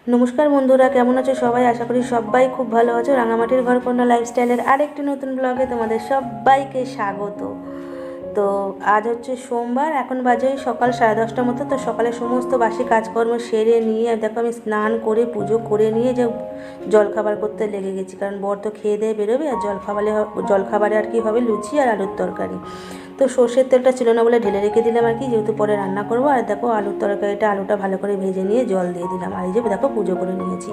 নমস্কার বন্ধুরা, কেমন আছো সবাই? আশা করি সবাই খুব ভালো আছো। রাঙামাটির ঘরকন্যা লাইফস্টাইলের আরেকটি নতুন ব্লগে তোমাদের সবাইকে স্বাগত। তো আজ হচ্ছে সোমবার, এখন বাজে সকাল 10:30টার মতো। তো সকালে সমস্ত বাসি কাজকর্ম সেরে নিয়ে দেখো আমি স্নান করে পুজো করে নিয়ে যে জলখাবার করতে লেগে গেছি, কারণ বর তো খেয়ে দিয়ে বেরোবে। আর জলখাবারে আর কি হবে, লুচি আর আলুর তরকারি। তো সর্ষের তেলটা ছিল না বলে ঢেলে রেখে দিলাম আর কি, যেহেতু পরে রান্না করবো। আর দেখো আলুর তরকারিটা, আলুটা ভালো করে ভেজে নিয়ে জল দিয়ে দিলাম। আর এই যে দেখো পুজো করে নিয়েছি।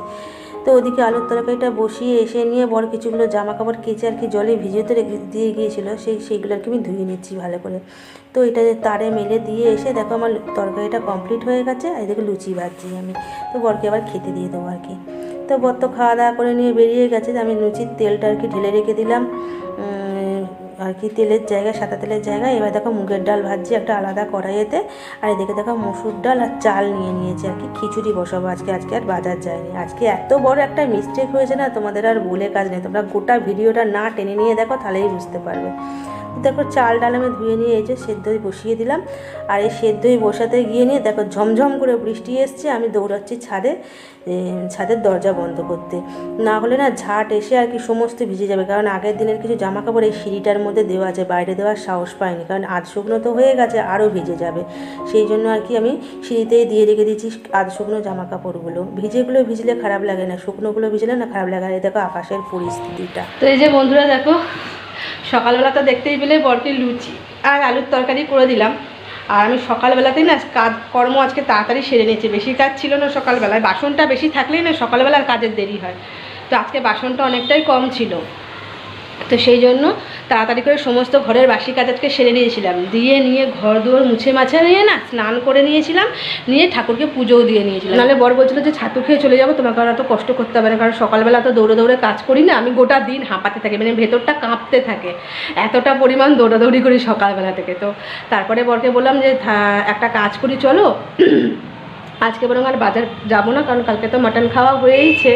তো ওদিকে আলুর তরকারিটা বসিয়ে এসে নিয়ে বর কিছুগুলো জামা কাপড় কেচে আর কি জলে ভিজিয়ে রেখে দিয়ে গিয়েছিলো, সেইগুলো আর কি আমি ধুয়ে নিচ্ছি ভালো করে। তো এটা তারে মেলে দিয়ে এসে দেখো আমার তরকারিটা কমপ্লিট হয়ে গেছে। আর এদিকে লুচি ভাজছি আমি, তো বরকে আবার খেতে দিয়ে দেবো আর কি। তো বর তো খাওয়া দাওয়া করে নিয়ে বেরিয়ে গেছে। আমি লুচির তেলটা আর কি ঢেলে রেখে দিলাম আর কি, তেলের জায়গায়, সাদা তেলের জায়গায়। এবার দেখো মুগের ডাল ভাজছি একটা আলাদা কড়াইয়েতে। আর এদিকে দেখো মসুর ডাল আর চাল নিয়ে নিয়েছি আর কি, খিচুড়ি বসাবো আজকে আর বাজার যায়নি আজকে। এত বড় একটা মিস্টেক হয়েছে না, তোমাদের আর বলে কাজ নেই। তোমরা গোটা ভিডিওটা না টেনে নিয়ে দেখো, তাহলেই বুঝতে পারবে। দেখো চাল ডাল আমি ধুয়ে নিয়ে এই যে সেদ্ধই বসিয়ে দিলাম। আর এই সেদ্ধই বসাতে গিয়ে নিয়ে দেখো ঝমঝম করে বৃষ্টি এসছে। আমি দৌড়াচ্ছি ছাদের দরজা বন্ধ করতে, না হলে না ঝাঁট এসে আর কি সমস্ত ভিজে যাবে। কারণ আগের দিনের কিছু জামা কাপড় এই সিঁড়িটার মধ্যে দেওয়া আছে, বাইরে দেওয়ার সাহস পাইনি, কারণ আধ শুকনো তো হয়ে গেছে, আরও ভিজে যাবে। সেই জন্য আর কি আমি সিঁড়িতেই দিয়ে রেখে দিয়েছি আধ শুকনো জামা কাপড়গুলো। ভিজলে খারাপ লাগে না, শুকনোগুলো ভিজলে না খারাপ লাগে। আর এই দেখো আকাশের পরিস্থিতিটা। তো এই যে বন্ধুরা দেখো, সকালবেলা তো দেখতেই পেলে বরকে লুচি আর আলুর তরকারি করে দিলাম। আর আমি সকালবেলাতেই না কর্ম আজকে তাড়াতাড়ি সেরে নিয়েছি, বেশি কাজ ছিল না সকালবেলায়। বাসনটা বেশি থাকলেই না সকালবেলার কাজের দেরি হয়, তো আজকে বাসনটা অনেকটাই কম ছিল। তো সেই জন্য তাড়াতাড়ি করে সমস্ত ঘরের বাসি কাজ আজকে সেরে নিয়েছিলাম, দিয়ে নিয়ে ঘর দুয়ার মুছে মাছা নিয়ে না স্নান করে নিয়েছিলাম, নিয়ে ঠাকুরকে পুজোও দিয়ে নিয়েছিলাম। নাহলে বর বলছিল যে ছাতু খেয়ে চলে যাবো, তোমাকে আর অত কষ্ট করতে হবে না, কারণ সকালবেলা তো দৌড়ে দৌড়ে কাজ করি না আমি, গোটা দিন হাঁপাতে থাকি, মানে ভেতরটা কাঁপতে থাকে, এতটা পরিমাণ দৌড়াদৌড়ি করি সকালবেলা থেকে। তো তারপরে বরকে বললাম যে একটা কাজ করি, চলো আজকে বরং আর বাজার যাবো না, কারণ কালকে তো মাটন খাওয়া হয়েইছে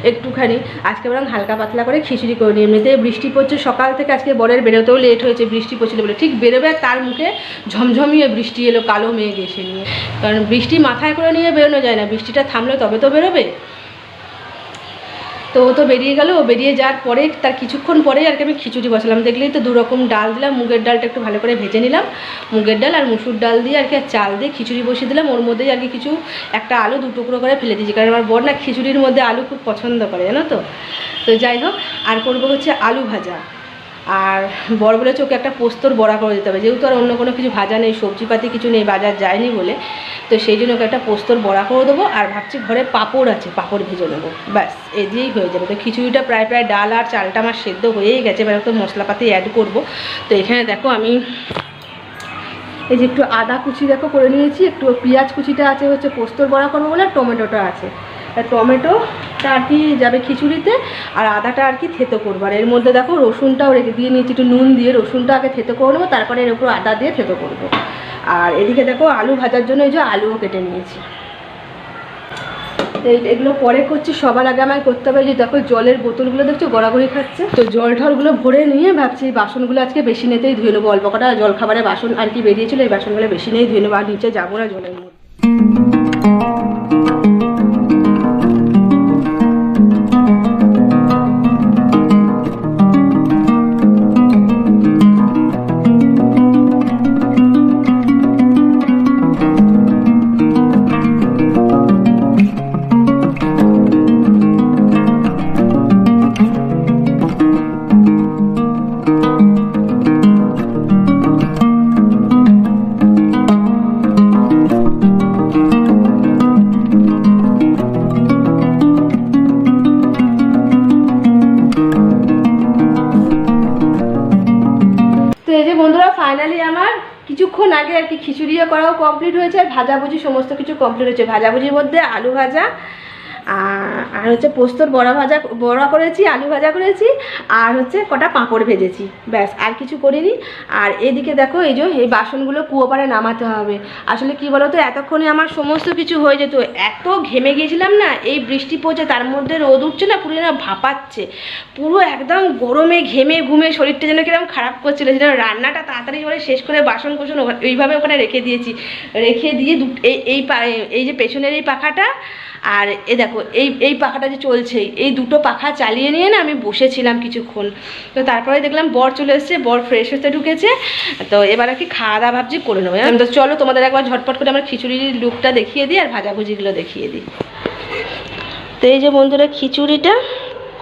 একটুখানি। আজকে বরং হালকা পাতলা করে খিচুড়ি করে নিই। এমনিতে বৃষ্টি পড়ছে সকাল থেকে, আজকে বরের বেরোতেও লেট হয়েছে, বৃষ্টি পড়ছিল বলে। ঠিক বেরোবে তার মুখে ঝমঝমিয়ে বৃষ্টি এলো, কালো মেঘ এসে নিয়ে। কারণ বৃষ্টি মাথায় করে নিয়ে বেরোনো যায় না, বৃষ্টিটা থামলে তবে তো বেরোবে। তো ও তো বেরিয়ে গেল, ও বেরিয়ে যাওয়ার পরে তার কিছুক্ষণ পরেই আর কি আমি খিচুড়ি বসালাম। দেখলেই তো দুরকম ডাল দিলাম, মুগের ডালটা একটু ভালো করে ভেজে নিলাম, মুগের ডাল আর মুসুর ডাল দিয়ে আর কি, আর চাল দিয়ে খিচুড়ি বসিয়ে দিলাম। ওর মধ্যেই আর কি একটা আলু 2 টুকরো করে ফেলে দিয়েছি, কারণ আমার বর না খিচুড়ির মধ্যে আলু খুব পছন্দ করে, জানো তো। তো যাই হোক, আর করবো হচ্ছে আলু ভাজা। আর বর বলেছে ওকে একটা পোস্তর বড়া করে দিতে হবে, যেহেতু আর অন্য কোনো কিছু ভাজা নেই, সবজিপাতি কিছু নেই, বাজার যায়নি বলে। তো সেই জন্য ওকে একটা পোস্তর বড়া করে দেবো। আর ভাবছি ঘরে পাঁপড় আছে, পাঁপড় ভেজে নেবো, ব্যাস এই দিয়েই হয়ে যাবে। তো খিচুড়িটা প্রায় ডাল আর চালটা আমার সেদ্ধ হয়েই গেছে, এবার তো মশলাপাতি অ্যাড করব। তো এখানে দেখো আমি এই যে একটু আদা কুচি দেখো করে নিয়েছি, একটু পেঁয়াজ কুচিটা আছে হচ্ছে পোস্তর বড়া করবো বলে, আর টমেটোটা আছে। টমেটোটা আর কি যাবে খিচুড়িতে, আর আদাটা আর কি থেতো করবো। আর এর মধ্যে দেখো রসুনটাও রেখে দিয়ে নিয়েছি, একটু নুন দিয়ে রসুনটা আগে থেতো করে নেবো, তারপরে এর উপর আদা দিয়ে থেতো করবো। আর এদিকে দেখো আলু ভাজার জন্য এই যে আলুও কেটে নিয়েছি। এগুলো পরে করছি, সবার আগে আমায় করতে হবে। যে দেখো জলের বোতলগুলো দেখছো গড়াগড়ি খাচ্ছে, তো জল ঠলগুলো ভরে নিয়ে ভাবছি বাসনগুলো আজকে বেশি নিতেই ধুয়ে নেবো। অল্প কটা জলখাবারের বাসন আর কি বেরিয়েছিল, এই বাসনগুলো বেশি নিয়েই ধুয়ে নেবো, আর নিচে যাবো না জলের মধ্যে। ফাইনালি আমার কিছুক্ষণ আগে আর কি খিচুড়িও করাও কমপ্লিট হয়েছে, আর ভাজাভুজি সমস্ত কিছু কমপ্লিট হয়েছে। ভাজাভুজির মধ্যে আলু ভাজা আর হচ্ছে পোস্তর বড়া করেছি, আলু ভাজা করেছি, আর হচ্ছে কটা পাঁপড় ভেজেছি, ব্যাস আর কিছু করিনি। আর এদিকে দেখো এই যে এই বাসনগুলো কুয়ো পাড়ে নামাতে হবে। আসলে কি বলো তো, এতক্ষণে আমার সমস্ত কিছু হয়ে যেত, এত ঘেমে গিয়েছিলাম না, এই বৃষ্টি পড়ছে তার মধ্যে রোদ উঠছে না, পুরো না ভাপাচ্ছে, পুরো একদম গরমে ঘেমে ঘুমে শরীরটা যেন কিরকম খারাপ করছিল। যেন রান্নাটা তাড়াতাড়ি করে শেষ করে বাসন কোসন ওইভাবে ওখানে রেখে দিয়েছি, রেখে দিয়ে এই যে পেছনের এই পাখাটা, আর এ দেখো দেখো এই পাখাটা যে চলছে, এই দুটো পাখা চালিয়ে নিয়ে না আমি বসেছিলাম কিছুক্ষণ। তো তারপরে দেখলাম বর চলে এসেছে, বর ফ্রেশ হতে ঢুকেছে। তো এবার আর কি খাওয়া দাওয়া ভাবছি করে নেবো। তো চলো তোমাদের একবার ঝটপট করে আমার খিচুড়ির লুকটা দেখিয়ে দিই আর ভাজাভুজিগুলো দেখিয়ে দিই। তো এই যে বন্ধুরা খিচুড়িটা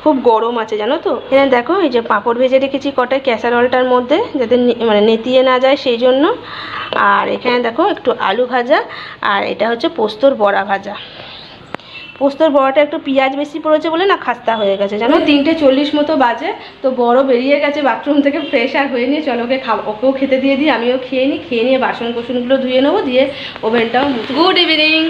খুব গরম আছে জানো তো। এখানে দেখো এই যে পাঁপড় ভেজে রেখেছি কটায় ক্যাসারোলটার মধ্যে, যাতে মানে নেতিয়ে না যায় সেই জন্য। আর এখানে দেখো একটু আলু ভাজা, আর এটা হচ্ছে পোস্তর বড়া ভাজা। পোস্তর বড়াটা একটু পেঁয়াজ বেশি পড়েছে বলে না খাস্তা হয়ে গেছে জানো। 3:40 মতো বাজে। তো বড় বেরিয়ে গেছে বাথরুম থেকে ফ্রেশ আর হয়ে নিয়ে, চলো ওকে ওকেও খেতে দিয়ে দিই, আমিও খেয়ে নিই। খেয়ে নিয়ে বাসন কোসনগুলো ধুয়ে নেবো, দিয়ে ওভেনটাও। Good evening.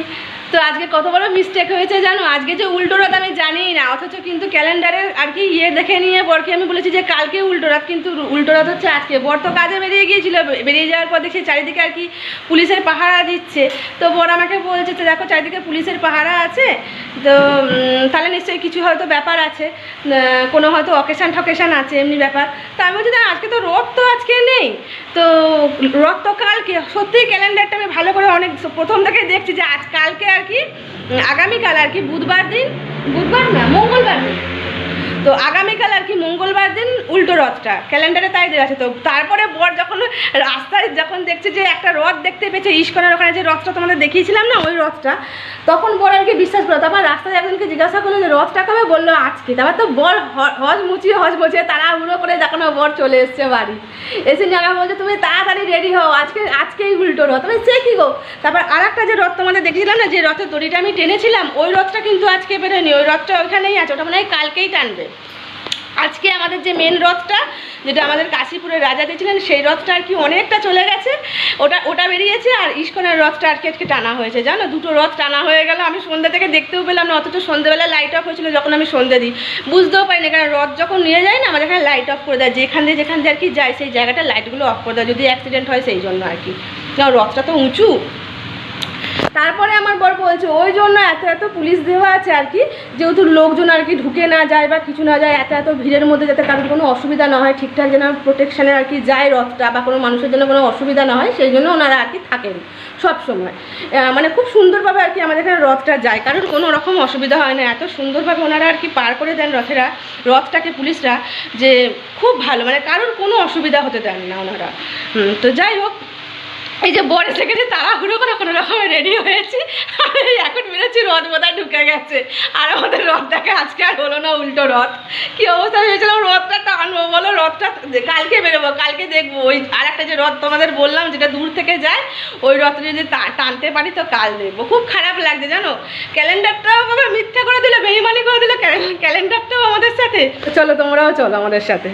তো আজকে কত বড় মিস্টেক হয়েছে জানো, আজকে যে উল্টো রাত আমি জানি না, অথচ কিন্তু ক্যালেন্ডারের আর কি দেখে নিয়ে বরকে আমি বলেছি যে কালকে উল্টো রাত, কিন্তু উল্টো রাত হচ্ছে আজকে। বর তো কাজে বেরিয়ে গিয়েছিল, বেরিয়ে যাওয়ার পর দেখছি চারিদিকে আর কি পুলিশের পাহারা দিচ্ছে। তো বর আমাকে বলছে তো দেখো চারিদিকে পুলিশের পাহারা আছে, তো তাহলে নিশ্চয়ই কিছু হয়তো ব্যাপার আছে, কোনো হয়তো অকেশান আছে এমনি ব্যাপার। তো আমি বলছি না আজকে তো রথ তো আজকে নেই, তো রথ তো কালকে। সত্যিই ক্যালেন্ডারটা আমি ভালো করে অনেক প্রথম থেকে দেখছি যে কালকে আর কি আগামীকাল আর কি বুধবার না মঙ্গলবার দিন, তো আগামীকাল আর কি মঙ্গলবার দিন উল্টো রথটা ক্যালেন্ডারে তাই দেওয়া আছে। তো তারপরে বর যখন রাস্তায় যখন দেখছে যে একটা রথ দেখতে পেয়েছে ইস্কনের ওখানে যে রথটা তোমাদের দেখিয়েছিলাম না ওই রথটা, তখন বর আর কি বিশ্বাস করলো। তারপর রাস্তায় একজনকে জিজ্ঞাসা করলো যে রথটা কবে, বললো আজকে। তারপর তো বর হজ মুচিয়ে তাড়াহুড়ো করে দেখানো বর চলে এসছে বাড়ি। এসে নিয়ে আমাকে বলছে তুমি তাড়াতাড়ি রেডি হও, আজকেই উল্টো রথ। তবে সে কী গো, তারপর আর একটা যে রথ তোমাদের দেখেছিলাম না, যে রথের দড়িটা আমি টেনেছিলাম, ওই রথটা কিন্তু আজকে বেরোয়নি, ওই রথটা ওইখানেই আছে, ওটা মনে হয় কালকেই টানবে। আজকে আমাদের যে মেন রথটা, যেটা আমাদের কাশীপুরের রাজা দিয়েছিলেন, সেই রথটা আর কি অনেকটা চলে গেছে, ওটা বেরিয়েছে। আর ইস্কনের রথটা আর কি আজকে টানা হয়েছে জানো, দুটো রথ টানা হয়ে গেল। আমি সন্ধ্যা থেকে দেখতেও পেলাম না, অথচ সন্ধ্যেবেলা লাইট অফ হয়েছিল যখন আমি সন্ধ্যে দিই, বুঝতেও পারি না, কারণ রথ যখন নিয়ে যায় না আমাদের এখানে লাইট অফ করে দেয়, যেখান দিয়ে আর কি যায় সেই জায়গাটা লাইটগুলো অফ করে দেয়, যদি অ্যাক্সিডেন্ট হয় সেই জন্য আর কি, কারণ রথটা তো উঁচু। তারপরে আমার বর বলছে ওই জন্য এত পুলিশ দেওয়া আছে আর কি, যেহেতু লোকজন আর কি ঢুকে না যায় বা কিছু না যায়, এত ভিড়ের মধ্যে যাতে কারোর কোনো অসুবিধা না হয়, ঠিকঠাক যেন প্রোটেকশানে আর কি যায় রথটা, বা কোনো মানুষের জন্য কোনো অসুবিধা না হয়, সেই জন্য ওনারা আর কি থাকেন সব সময়। মানে খুব সুন্দরভাবে আর কি আমাদের এখানে রথটা যায়, কারোর কোনো রকম অসুবিধা হয় না, এত সুন্দরভাবে ওনারা আর কি পার করে দেন রথটাকে পুলিশরা, যে খুব ভালো, মানে কারোর কোনো অসুবিধা হতে দেন না ওনারা। তো যাই হোক, এই যে বর এসে গেছে, তাড়াহুড়ো করে কোনো রকমে রেডি হয়েছি, আর এখন বেরোচ্ছি রথ বোধহয় ঢুকে গেছে। আর আমাদের রথটাকে আজকে আর হলো না উল্টো রথ। কী অবস্থা ভেবেছিলাম রথটা টানবো, বলো রথটা কালকে বেরোবো, কালকে দেখবো। ওই আর একটা যে রথ তোমাদের বললাম যেটা দূর থেকে যায়, ওই রথটা যদি টানতে পারি তো কাল দেখবো। খুব খারাপ লাগছে জানো, ক্যালেন্ডারটাও বাবা মিথ্যা করে দিল, বেইমানি করে দিল ক্যালেন্ডারটাও আমাদের সাথে। চলো তোমরাও চলো আমাদের সাথে।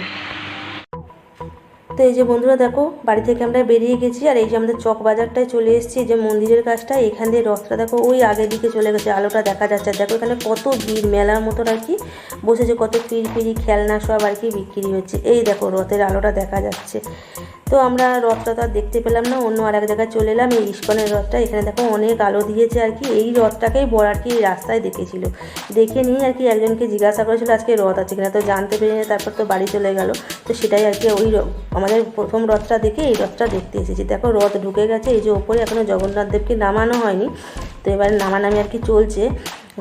তো এই যে বন্ধুরা দেখো বাড়ি থেকে আমরা বেরিয়ে গেছি, আর এই যে আমাদের চক বাজারটায় চলে এসেছি, যে মন্দিরের কাজটা, এখান দিয়ে রথটা দেখো ওই আগের দিকে চলে গেছে, আলোটা দেখা যাচ্ছে। আর দেখো এখানে কত ভিড়, মেলার মতন আর কি বসেছে, কত পিড়ি খেলনা সব আর কি বিক্রি হচ্ছে। এই দেখো রথের আলোটা দেখা যাচ্ছে। তো আমরা রথটা তো আর দেখতে পেলাম না, অন্য আর এক জায়গায় চলে এলাম, এই ইস্কনের রথটা। এখানে দেখো অনেক আলো দিয়েছে আর কি, এই রথটাকেই বড় আর কি রাস্তায় দেখেছিল, দেখে নিয়ে আর কি একজনকে জিজ্ঞাসা করেছিল আজকে রথ আছে কিনা, তো জানতে পেরে তারপর তো বাড়ি চলে গেল। তো সেটাই আর কি ওই আমাদের প্রথম রথটা দেখে এই রথটা দেখতে এসেছি। দেখো রথ ঢুকে গেছে, এই যে ওপরে এখনও জগন্নাথ দেবকে নামানো হয়নি, তো এবার নামানামি আর কি চলছে,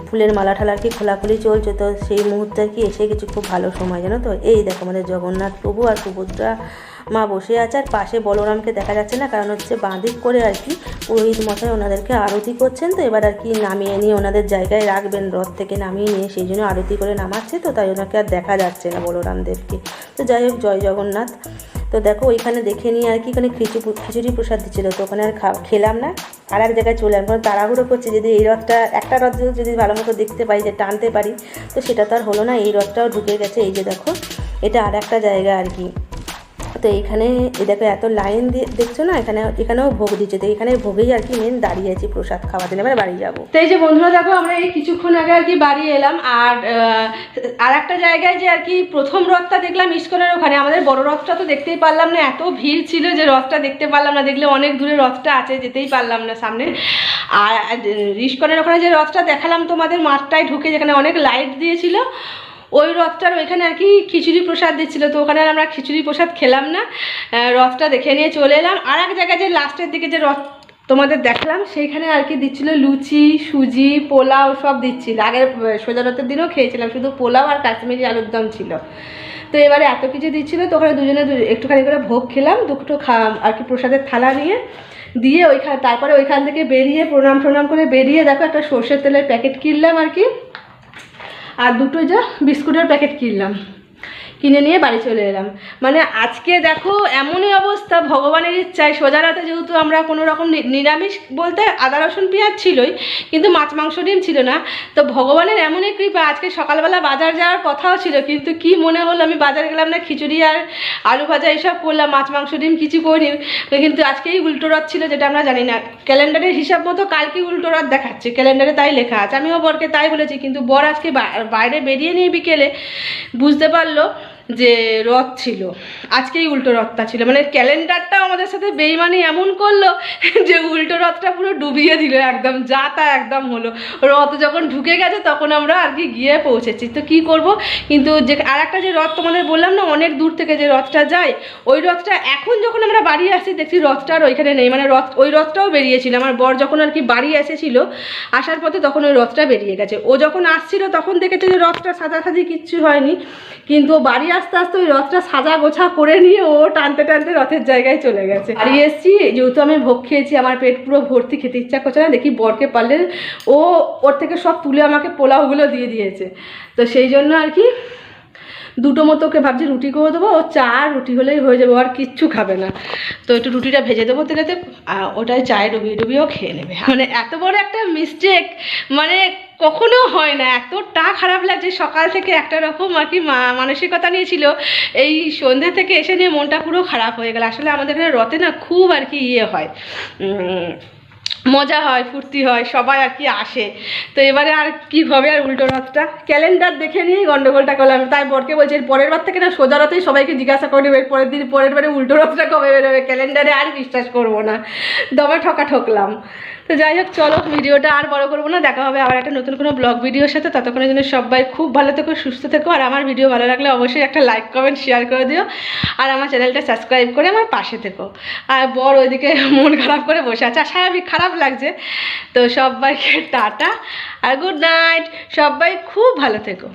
ফুলের মালা ঠালা আর কি খোলাখুলি চলছে। তো সেই মুহূর্তে আর কি এসে গেছি, খুব ভালো সময় জানো তো। এই দেখো আমাদের জগন্নাথ প্রভু আর সুভদ্রা মা বসে আছে, আর পাশে বলরামকে দেখা যাচ্ছে না, কারণ হচ্ছে বাঁদিক করে আর কি পুরোহিত মশাই ওনাদেরকে আরতি করছেন। তো এবার আর কি নামিয়ে নিয়ে ওনাদের জায়গায় রাখবেন, রথ থেকে নামিয়ে নিয়ে সেই জন্য আরতি করে নামাচ্ছে, তো তাই ওনাকে আর দেখা যাচ্ছে না বলরাম দেবকে। তো যাই হোক, জয় জগন্নাথ। তো দেখো ওইখানে দেখে নিয়ে আর কি ওখানে খিচুড়ি প্রসাদ দিচ্ছিলো, তো ওখানে আর খেলাম না, আর এক জায়গায় চলে আসবো। তাড়াহুড়ো করছি, যদি এই রথটা একটা রথ যদি ভালো মতো দেখতে পাই, যে টানতে পারি, তো সেটা তো আর হলো না। এই রথটাও ঢুকে গেছে, এই যে দেখো এটা আর একটা জায়গা আর কি। তো এইখানে দেখো এত লাইন দিয়ে দেখছো না, এখানেও ভোগ দিচ্ছে, তো এখানে ভোগেই আর কি মেন দাঁড়িয়ে আছি প্রসাদ খাওয়া দিন, এবার বাড়ি যাবো। তো এই যে বন্ধুরা দেখো আমরা এই কিছুক্ষণ আগে আর কি বাড়ি এলাম, আর একটা জায়গায় যে আর কি প্রথম রথটা দেখলাম ইস্কনের ওখানে, আমাদের বড় রথটা তো দেখতেই পারলাম না, এত ভিড় ছিল যে রথটা দেখতে পারলাম না, দেখলে অনেক দূরে রথটা আছে, যেতেই পারলাম না সামনে। আর ইস্কনের ওখানে যে রথটা দেখালাম তোমাদের মাঠটায় ঢুকে, যেখানে অনেক লাইট দিয়েছিল, ওই রথটার ওইখানে আর কি খিচুড়ি প্রসাদ দিচ্ছিলো, তো ওখানে আমরা খিচুড়ি প্রসাদ খেলাম না, রথটা দেখে নিয়ে চলে এলাম। আর এক জায়গায় যে লাস্টের দিকে যে তোমাদের দেখলাম সেইখানে আর কি দিচ্ছিল লুচি, সুজি, পোলাও সব দিচ্ছিল। আগের সোজা রাতের দিনও খেয়েছিলাম, শুধু পোলাও আর কাশ্মীরি আলুর দম ছিল। তো এবারে এত কিছু দিচ্ছিল, তো ওখানে দুজনে একটুখানি করে ভোগ খেলাম, দুটো আর কি প্রসাদের থালা নিয়ে দিয়ে তারপরে ওইখান থেকে বেরিয়ে প্রণাম করে বেরিয়ে দেখো একটা সর্ষের তেলের প্যাকেট কিনলাম আর কি, আর দুটো যা বিস্কুটের প্যাকেট কিনলাম, কিনে নিয়ে বাড়ি চলে এলাম। মানে আজকে দেখো এমনই অবস্থা, ভগবানের ইচ্ছায় সোজা রাতে যেহেতু আমরা কোনো রকম নিরামিষ বলতে আদা রসুন পেঁয়াজ ছিলই, কিন্তু মাছ মাংস ডিম ছিল না। তো ভগবানের এমনই কৃপা, আজকে সকালবেলা বাজার যাওয়ার কথাও ছিল, কিন্তু কি মনে হলো আমি বাজার গেলাম না, খিচুড়ি আর আলু ভাজা এইসব করলাম, মাছ মাংস ডিম কিছু করিনি। কিন্তু আজকেই উল্টো রথ ছিল, যেটা আমরা জানি না। ক্যালেন্ডারের হিসাব মতো কালকে উল্টো রথ দেখাচ্ছে, ক্যালেন্ডারে তাই লেখা আছে। আমিও বরকে তাই বলেছি, কিন্তু বর আজকে বাইরে বেরিয়ে নিয়ে বিকেলে বুঝতে পারলো যে রথ ছিল, আজকেই উল্টো রথটা ছিল। মানে ক্যালেন্ডারটাও আমাদের সাথে বেইমানি এমন করলো যে উল্টো রথটা পুরো ডুবিয়ে দিল, একদম যা তা একদম হলো। রথ যখন ঢুকে গেছে তখন আমরা আর কি গিয়ে পৌঁছেছি। তো কি করব, কিন্তু যে আর একটা যে রথ তোমাদের বললাম না অনেক দূর থেকে যে রথটা যায়, ওই রথটা এখন যখন আমরা বাড়ি আসি দেখছি রথটা আর ওইখানে নেই। মানে ওই রথটাও বেরিয়েছিল, আমার বর যখন আর কি বাড়ি এসেছিল আসার পথে তখন ওই রথটা বেরিয়ে গেছে। ও যখন আসছিল তখন দেখেছে যে রথটা সাজাসাজি কিচ্ছু হয়নি, কিন্তু ও বাড়ি আস্তে আস্তে ওই রথটা সাজা গোছা করে নিয়ে ও টানতে টানতে রথের জায়গায় চলে গেছে। বাড়ি এসেছি, যেহেতু আমি ভোগ খেয়েছি, আমার পেট পুরো ভর্তি, খেতে ইচ্ছা করছে না। দেখি বরকে পারলে ও ওর থেকে সব তুলে আমাকে পোলাওগুলো দিয়ে দিয়েছে। তো সেই জন্য আর কি দুটো মতো ওকে ভাবছি রুটি করে দেবো, ও চা আর রুটি হলেই হয়ে যাবে, আর কিচ্ছু খাবে না। তো একটু রুটিটা ভেজে দেবো তেলেতে, ওটাই চায়ে ডুবিয়েও খেয়ে নেবে। মানে এত বড় একটা মিস্টেক মানে কখনো হয় না। এতটা খারাপ লাগছে, সকাল থেকে একটা রকম আর কি মানসিকতা নিয়েছিল, এই সন্ধ্যা থেকে এসে নিয়ে মনটা পুরো খারাপ হয়ে গেল। আসলে আমাদের এখানে রথে না খুব আর কি হয়, মজা হয়, ফুর্তি হয়, সবাই আর কি আসে। তো এবারে আর কি হবে, আর উল্টো রথটা ক্যালেন্ডার দেখে নিয়েই গন্ডগোলটা করলাম। তাই বরকে বলছি পরের বার থেকে না সোজা রথেই সবাইকে জিজ্ঞাসা করে নেবে, পরের বারে উল্টো রথটা কবে বেরোবে, ক্যালেন্ডারে আর বিশ্বাস করবো না, দমে ঠকলাম। তো যাই হোক, চলো ভিডিওটা আর বড় করবো না, দেখা হবে আবার একটা নতুন কোনো ব্লগ ভিডিওর সাথে। ততক্ষণের জন্য সবাই খুব ভালো থেকো, সুস্থ থেকো, আর আমার ভিডিও ভালো লাগলে অবশ্যই একটা লাইক কমেন্ট শেয়ার করে দিও, আর আমার চ্যানেলটা সাবস্ক্রাইব করে আমার পাশে থেকো। আর বর ওইদিকে মন খারাপ করে বসে আছে, আর স্বাভাবিক খারাপ লাগছে। তো সবাইকে টাটা আর গুড নাইট, সবাই খুব ভালো থেকো।